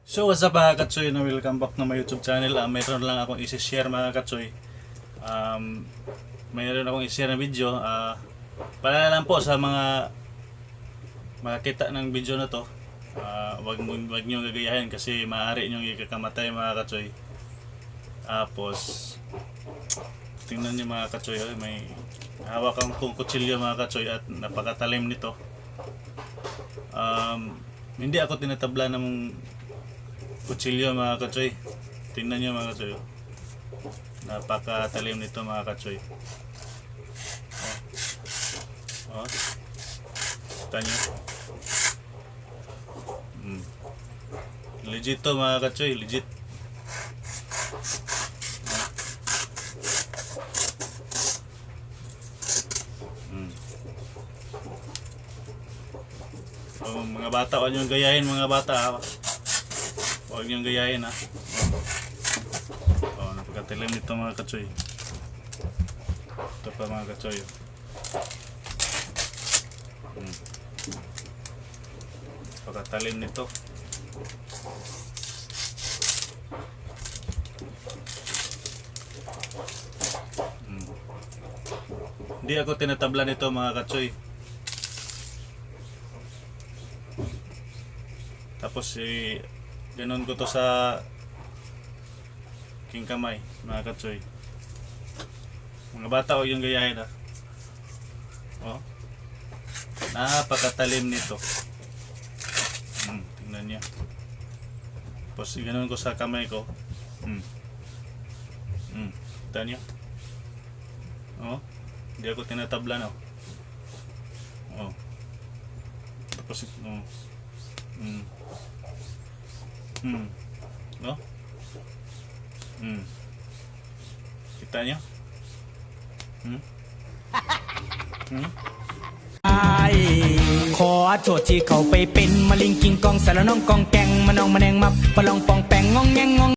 So what's up mga katsoy, na welcome back na my YouTube channel. Mayroon lang akong isi-share mga katsoy. Mayroon akong i-share na video. Para lang po sa mga makakita ng video na to. Wag nyo gagayahin kasi maaari nyo ikakamatay mga katsoy. Tapos tingnan nyo mga katsoy, may hawak akong kutsilyo mga katsoy at napakatalim nito. Hindi ako tinatabla ng kutsilyo mga katsoy. Tingnan nyo mga katsoy. Napakatalim nito mga katsoy. Kita nyo. Legit to mga katsoy. Legit. Mga bata, huwag nyo gayahin mga bata ha. Huwag niyong gayahin ha. Napakatilim nito mga katsoy. Ito pa mga katsoy. Napakatalim nito. Hindi ako tinatabla nito mga katsoy. Tapos ganun ko to sa king kamay mga katsoy. Mga bata o yung gayahin ha. Napakatalim nito. Tingnan nyo. Tapos ganun ko sa kamay ko. Kita nyo. Hindi ako tinatabla no. Tapos no? Kita nyo? Ayขอโทษที่เขาไปเป็นมะลิงกิงกองสารน้องกองแกงมะนองมะแนงมับปะลองปองแปงงองแงงงอง